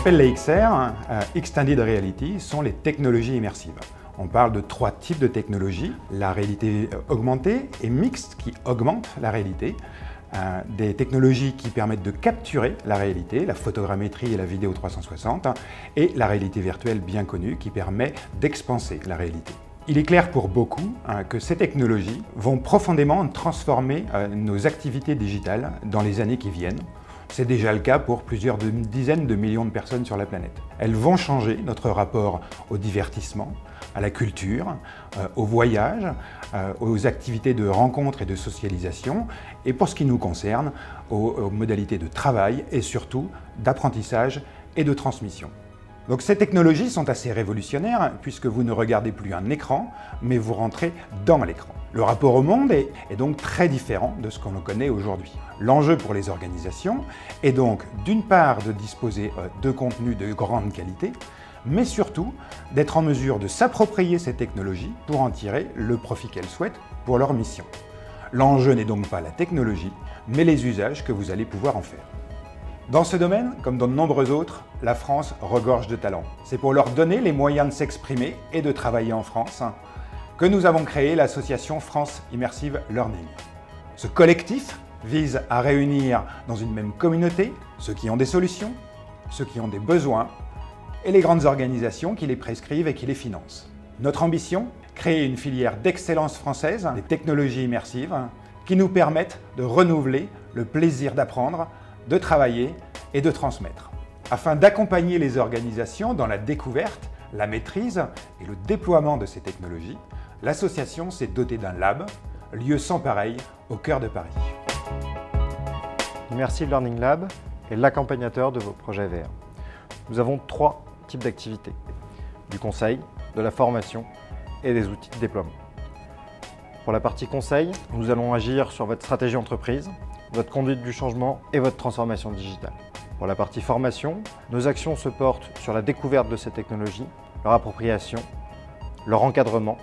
qu'appelle la XR, Extended Reality, sont les technologies immersives. On parle de 3 types de technologies, la réalité augmentée et mixte qui augmente la réalité, des technologies qui permettent de capturer la réalité, la photogrammétrie et la vidéo 360, et la réalité virtuelle bien connue qui permet d'expanser la réalité. Il est clair pour beaucoup que ces technologies vont profondément transformer nos activités digitales dans les années qui viennent. C'est déjà le cas pour plusieurs dizaines de millions de personnes sur la planète. Elles vont changer notre rapport au divertissement, à la culture, au voyage, aux activités de rencontre et de socialisation, et pour ce qui nous concerne, aux modalités de travail et surtout d'apprentissage et de transmission. Donc ces technologies sont assez révolutionnaires puisque vous ne regardez plus un écran, mais vous rentrez dans l'écran. Le rapport au monde est donc très différent de ce qu'on connaît aujourd'hui. L'enjeu pour les organisations est donc d'une part de disposer de contenus de grande qualité, mais surtout d'être en mesure de s'approprier ces technologies pour en tirer le profit qu'elles souhaitent pour leur mission. L'enjeu n'est donc pas la technologie, mais les usages que vous allez pouvoir en faire. Dans ce domaine, comme dans de nombreux autres, la France regorge de talents. C'est pour leur donner les moyens de s'exprimer et de travailler en France que nous avons créé l'association France Immersive Learning. Ce collectif vise à réunir dans une même communauté ceux qui ont des solutions, ceux qui ont des besoins et les grandes organisations qui les prescrivent et qui les financent. Notre ambition, créer une filière d'excellence française des technologies immersives qui nous permettent de renouveler le plaisir d'apprendre, de travailler et de transmettre. Afin d'accompagner les organisations dans la découverte, la maîtrise et le déploiement de ces technologies, l'association s'est dotée d'un lab, lieu sans pareil au cœur de Paris. Immersive Learning Lab est l'accompagnateur de vos projets VR. Nous avons 3 types d'activités: du conseil, de la formation et des outils de déploiement. Pour la partie conseil, nous allons agir sur votre stratégie entreprise, votre conduite du changement et votre transformation digitale. Pour la partie formation, nos actions se portent sur la découverte de ces technologies, leur appropriation, leur encadrement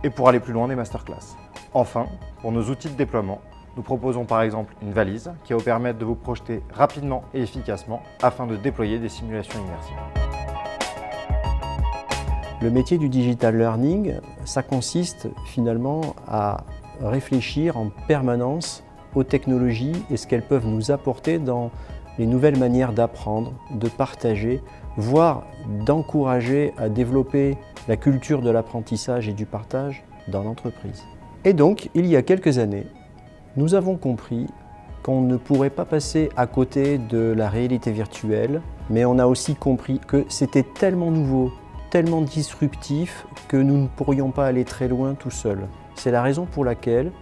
et pour aller plus loin, des masterclass. Enfin, pour nos outils de déploiement, nous proposons par exemple une valise qui va vous permettre de vous projeter rapidement et efficacement afin de déployer des simulations immersives. Le métier du digital learning, ça consiste finalement à réfléchir en permanence aux technologies et ce qu'elles peuvent nous apporter dans les nouvelles manières d'apprendre, de partager, voire d'encourager à développer la culture de l'apprentissage et du partage dans l'entreprise. Et donc, il y a quelques années, nous avons compris qu'on ne pourrait pas passer à côté de la réalité virtuelle, mais on a aussi compris que c'était tellement nouveau, tellement disruptif que nous ne pourrions pas aller très loin tout seuls. C'est la raison pour laquelle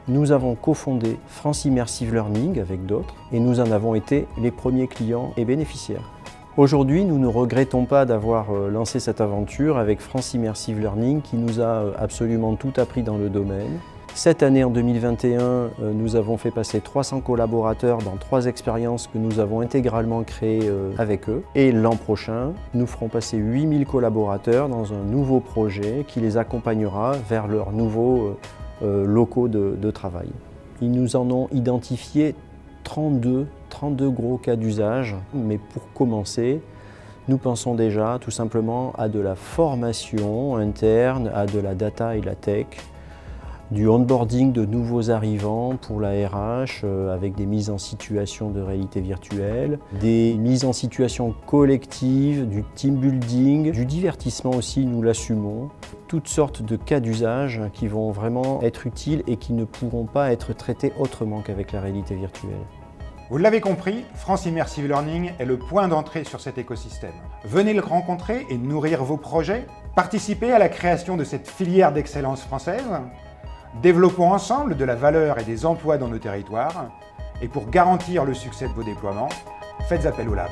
nous avons cofondé France Immersive Learning avec d'autres et nous en avons été les premiers clients et bénéficiaires. Aujourd'hui, nous ne regrettons pas d'avoir lancé cette aventure avec France Immersive Learning qui nous a absolument tout appris dans le domaine. Cette année, en 2021, nous avons fait passer 300 collaborateurs dans 3 expériences que nous avons intégralement créées avec eux. Et l'an prochain, nous ferons passer 8000 collaborateurs dans un nouveau projet qui les accompagnera vers leurs nouveaux locaux de travail. Ils nous en ont identifié 32 gros cas d'usage, mais pour commencer, nous pensons déjà tout simplement à de la formation interne, à de la data et la tech, du onboarding de nouveaux arrivants pour la RH avec des mises en situation de réalité virtuelle, des mises en situation collectives, du team building, du divertissement aussi, nous l'assumons. Toutes sortes de cas d'usage qui vont vraiment être utiles et qui ne pourront pas être traités autrement qu'avec la réalité virtuelle. Vous l'avez compris, France Immersive Learning est le point d'entrée sur cet écosystème. Venez le rencontrer et nourrir vos projets, participez à la création de cette filière d'excellence française, développons ensemble de la valeur et des emplois dans nos territoires, et pour garantir le succès de vos déploiements, faites appel au Lab.